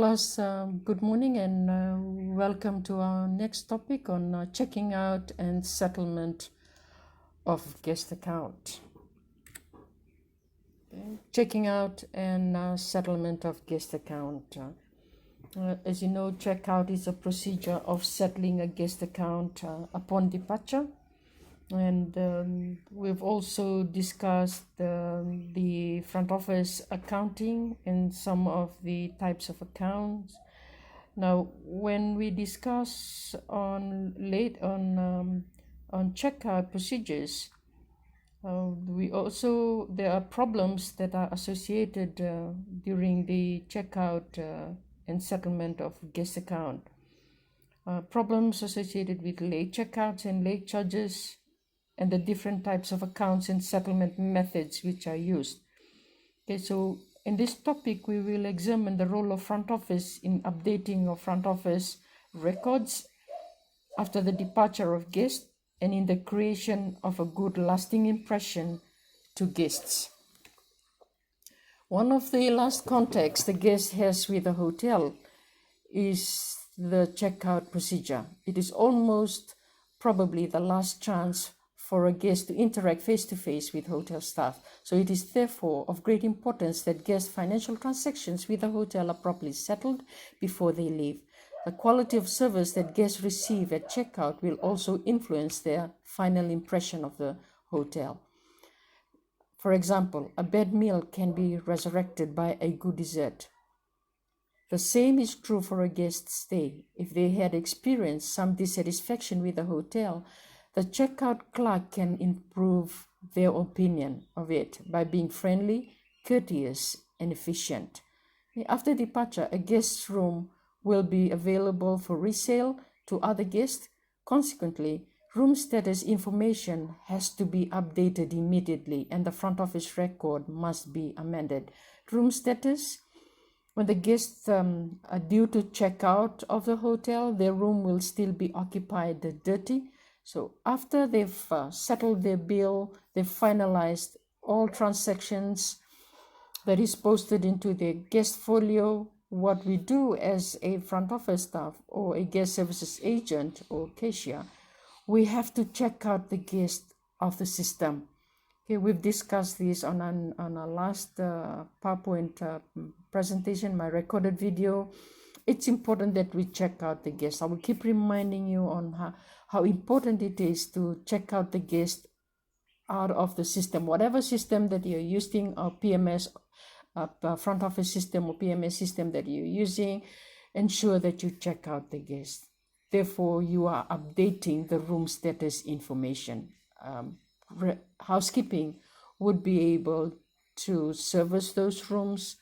class, good morning and welcome to our next topic on checking out and settlement of guest account. Okay. Checking out and settlement of guest account. As you know, checkout is a procedure of settling a guest account upon departure. And we've also discussed the front office accounting and some of the types of accounts. Now, when we discuss on checkout procedures, there are problems that are associated during the checkout and settlement of guest account. Problems associated with late checkouts and late charges, and the different types of accounts and settlement methods which are used. Okay, so in this topic, we will examine the role of front office in updating of front office records after the departure of guests and in the creation of a good lasting impression to guests. One of the last contacts the guest has with a hotel is the checkout procedure. It is almost probably the last chance for a guest to interact face-to-face with hotel staff. So it is therefore of great importance that guest financial transactions with the hotel are properly settled before they leave. The quality of service that guests receive at checkout will also influence their final impression of the hotel. For example, a bad meal can be resurrected by a good dessert. The same is true for a guest's stay. If they had experienced some dissatisfaction with the hotel, the checkout clerk can improve their opinion of it by being friendly, courteous, and efficient. After departure, a guest's room will be available for resale to other guests. Consequently, room status information has to be updated immediately and the front office record must be amended. Room status: when the guests are due to check out of the hotel, their room will still be occupied dirty. So after they've settled their bill, they've finalized all transactions that is posted into their guest folio. What we do as a front office staff or a guest services agent or cashier, we have to check out the guest of the system. Okay, we've discussed this on our last PowerPoint presentation, my recorded video. It's important that we check out the guest. I will keep reminding you on how important it is to check out the guest out of the system, whatever system that you're using, or PMS, front office system or PMS system that you're using. Ensure that you check out the guest. Therefore, you are updating the room status information. Housekeeping would be able to service those rooms.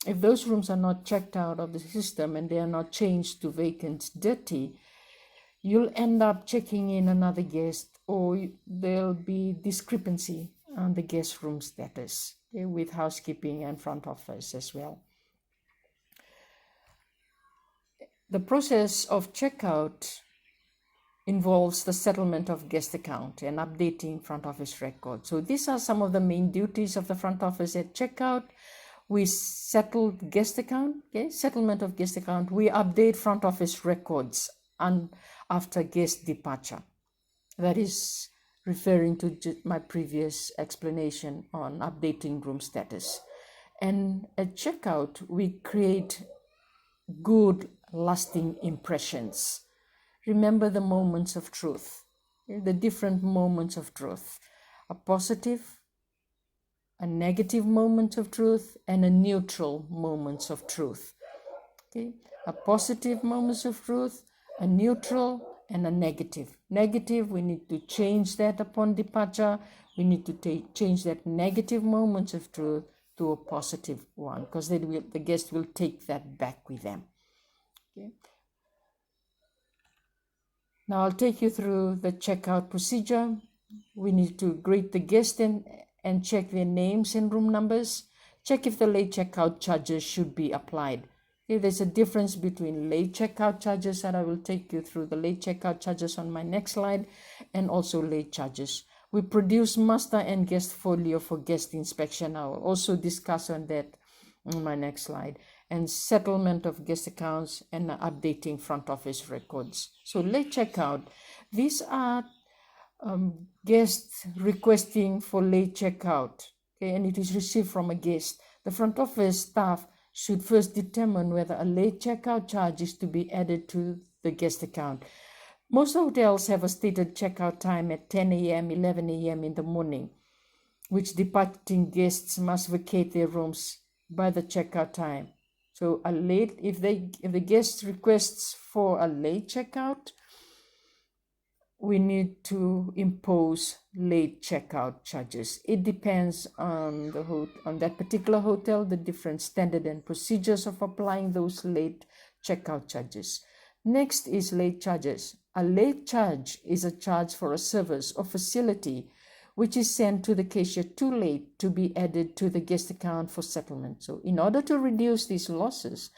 If those rooms are not checked out of the system and they are not changed to vacant, dirty, you'll end up checking in another guest, or there'll be discrepancy on the guest room status, okay, with housekeeping and front office as well. The process of checkout involves the settlement of guest account and updating front office record. So these are some of the main duties of the front office at checkout. We settle guest account, okay, settlement of guest account. We update front office records and after guest departure. That is referring to my previous explanation on updating room status. And at checkout, we create good lasting impressions. Remember the moments of truth, the different moments of truth: a positive, a negative moment of truth, and a neutral moments of truth. Okay, a positive moments of truth, a neutral, and a negative. Negative, we need to change that upon departure. We need to change that negative moments of truth to a positive one, because the guest will take that back with them. Okay. Now I'll take you through the checkout procedure. We need to greet the guest and check their names and room numbers. Check if the late checkout charges should be applied. Okay, there's a difference between late checkout charges, and I will take you through the late checkout charges on my next slide, and also late charges. We produce master and guest folio for guest inspection. I will also discuss on that My next slide. And settlement of guest accounts and updating front office records. So late checkout. These are guests requesting for late checkout, okay, and it is received from a guest. The front office staff should first determine whether a late checkout charge is to be added to the guest account. Most hotels have a stated checkout time at 10 a.m., 11 a.m. in the morning, which departing guests must vacate their rooms by the checkout time. So if the guest requests for a late checkout, we need to impose late checkout charges. It depends on that particular hotel, the different standard and procedures of applying those late checkout charges. Next is late charges. A late charge is a charge for a service or facility which is sent to the cashier too late to be added to the guest account for settlement. So in order to reduce these losses,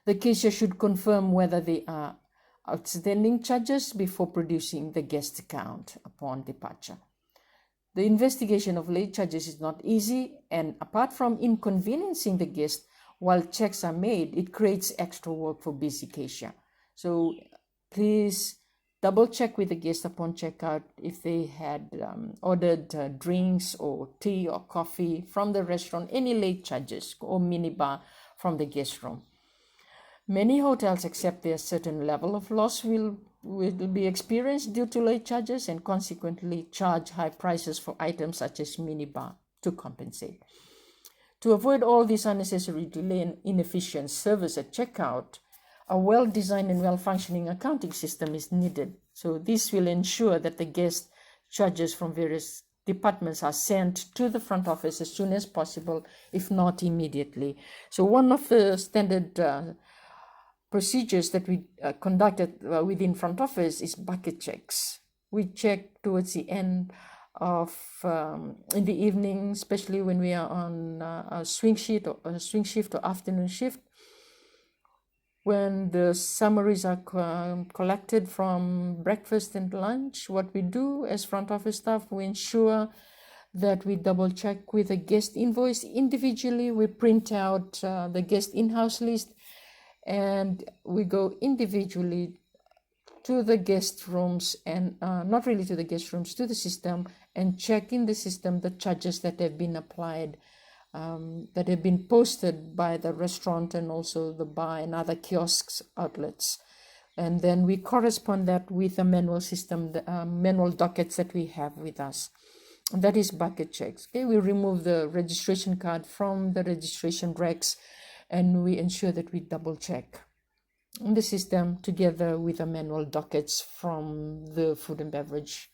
the cashier should confirm whether they are outstanding charges before producing the guest account upon departure. The investigation of late charges is not easy, and apart from inconveniencing the guest while checks are made, it creates extra work for busy cashier. So please double check with the guest upon checkout if they had ordered drinks or tea or coffee from the restaurant, any late charges or minibar from the guest room. Many hotels accept their certain level of loss will be experienced due to late charges and consequently charge high prices for items such as minibar to compensate. To avoid all this unnecessary delay and inefficient service at checkout, a well-designed and well-functioning accounting system is needed. So this will ensure that the guest charges from various departments are sent to the front office as soon as possible, if not immediately. So one of the standard procedures that we conducted within front office is bucket checks. We check towards the end of in the evening, especially when we are on a swing shift or afternoon shift. When the summaries are collected from breakfast and lunch, what we do as front office staff, we ensure that we double check with the guest invoice individually. We print out the guest in-house list, and we go individually to the guest rooms and not really to the guest rooms, to the system, and check in the system the charges that have been applied, that have been posted by the restaurant and also the bar and other kiosks outlets. And then we correspond that with a manual system, the manual dockets that we have with us. And that is bucket checks. Okay, we remove the registration card from the registration racks, and we ensure that we double check in the system together with the manual dockets from the food and beverage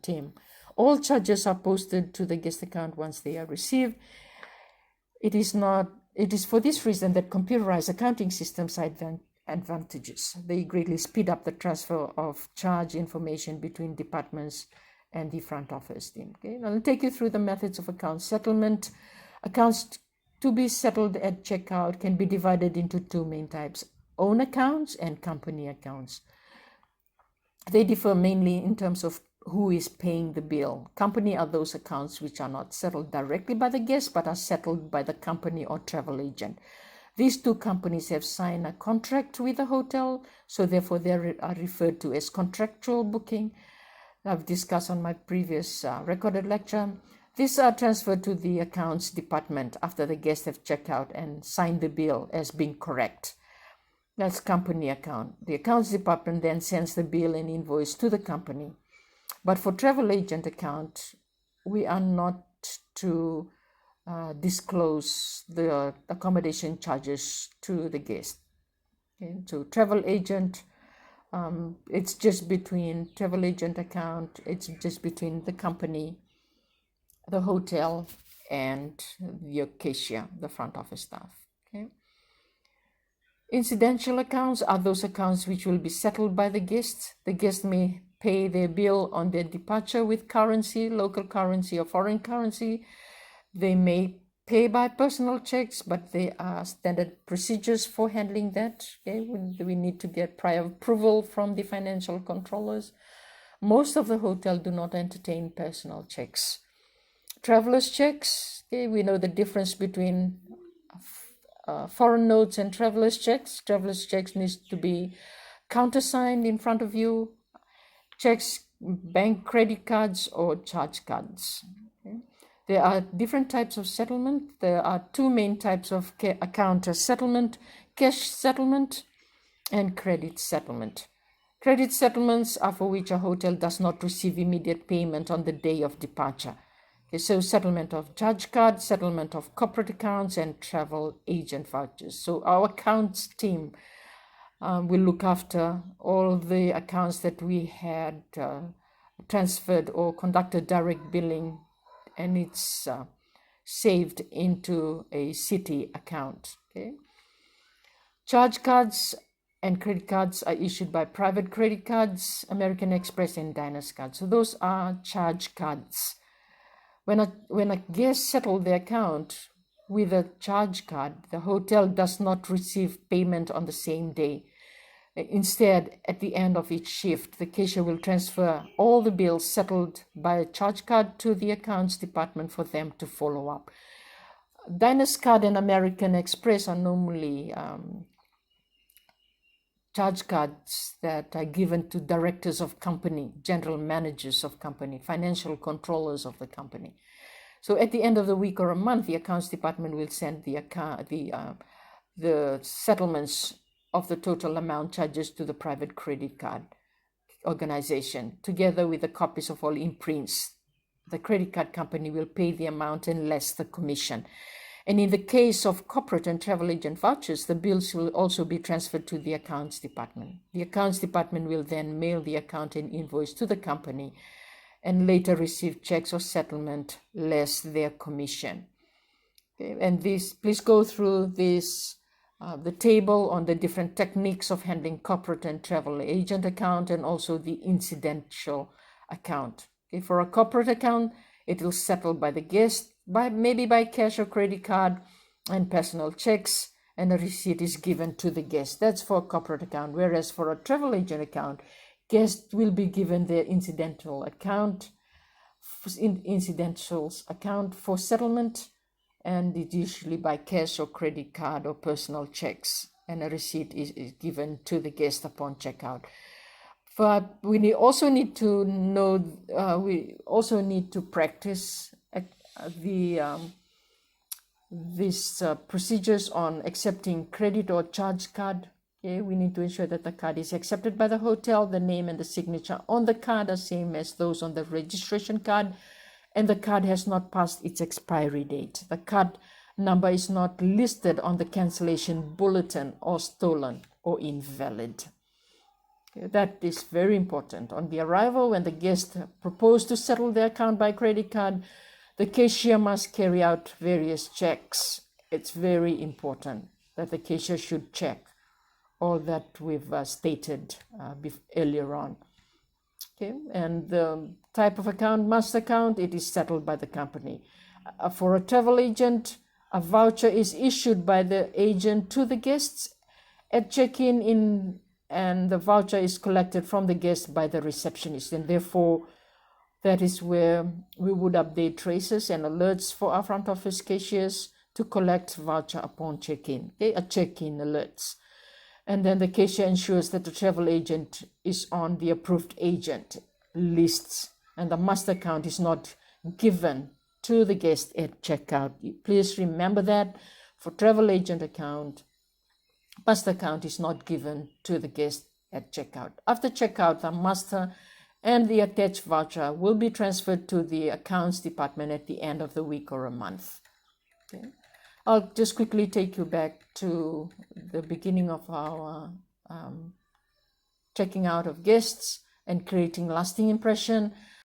team. All charges are posted to the guest account once they are received. It is for this reason that computerized accounting systems are advantages. They greatly speed up the transfer of charge information between departments and the front office team. Okay, now I'll take you through the methods of account settlement. Accounts to be settled at checkout can be divided into two main types: own accounts and company accounts. They differ mainly in terms of who is paying the bill. Company are those accounts which are not settled directly by the guest but are settled by the company or travel agent. These two companies have signed a contract with the hotel, so therefore they are referred to as contractual booking. I've discussed on my previous recorded lecture. These are transferred to the accounts department after the guests have checked out and signed the bill as being correct. That's company account. The accounts department then sends the bill and invoice to the company. But for travel agent account, we are not to disclose the accommodation charges to the guest. Okay? So travel agent, it's just between travel agent account, it's just between the company, the hotel, and your cashier, the front office staff. Okay. Incidental accounts are those accounts which will be settled by the guests. The guest may pay their bill on their departure with currency, local currency or foreign currency. They may pay by personal checks, but there are standard procedures for handling that. Okay? We need to get prior approval from the financial controllers. Most of the hotels do not entertain personal checks. traveler's checks. Okay, we know the difference between foreign notes and traveler's checks. Traveler's checks needs to be countersigned in front of you. Checks, bank credit cards or charge cards. Okay. There are different types of settlement. There are two main types of account settlement: cash settlement and credit settlement. Credit settlements are for which a hotel does not receive immediate payment on the day of departure. Okay, so settlement of charge card, settlement of corporate accounts, and travel agent vouchers. So our accounts team will look after all the accounts that we had transferred or conducted direct billing, and it's saved into a Citi account. Okay. Charge cards and credit cards are issued by private credit cards, American Express and Diners cards. So those are charge cards. When a guest settles the account with a charge card, the hotel does not receive payment on the same day. Instead, at the end of each shift, the cashier will transfer all the bills settled by a charge card to the accounts department for them to follow up. Diners card and American Express are normally charge cards that are given to directors of company, general managers of company, financial controllers of the company. So at the end of the week or a month, the accounts department will send the settlements of the total amount charges to the private credit card organization, together with the copies of all imprints. The credit card company will pay the amount and less the commission. And in the case of corporate and travel agent vouchers, the bills will also be transferred to the accounts department. The accounts department will then mail the account and invoice to the company and later receive checks or settlement less their commission. Okay. And this, please go through this, the table on the different techniques of handling corporate and travel agent account and also the incidental account. Okay. For a corporate account, it will settle by the guest, maybe by cash or credit card and personal checks, and a receipt is given to the guest. That's for a corporate account. Whereas for a travel agent account, guests will be given their incidentals account for settlement, and it's usually by cash or credit card or personal checks, and a receipt is given to the guest upon checkout. But we also need to know, we also need to practice these procedures on accepting credit or charge card. Okay, we need to ensure that the card is accepted by the hotel. The name and the signature on the card are same as those on the registration card, and the card has not passed its expiry date. The card number is not listed on the cancellation bulletin or stolen or invalid. Okay, that is very important. On the arrival, when the guest proposes to settle their account by credit card, the cashier must carry out various checks. It's very important that the cashier should check all that we've stated earlier on. Okay, and the type of account, master account, it is settled by the company. For a travel agent, a voucher is issued by the agent to the guests at check-in, and the voucher is collected from the guest by the receptionist, and therefore that is where we would update traces and alerts for our front office cashiers to collect voucher upon check-in. Okay, a check-in alerts. And then the cashier ensures that the travel agent is on the approved agent lists, and the master account is not given to the guest at checkout. Please remember that for travel agent account, master account is not given to the guest at checkout. After checkout, the master and the attached voucher will be transferred to the accounts department at the end of the week or a month. Okay. I'll just quickly take you back to the beginning of our checking out of guests and creating lasting impression.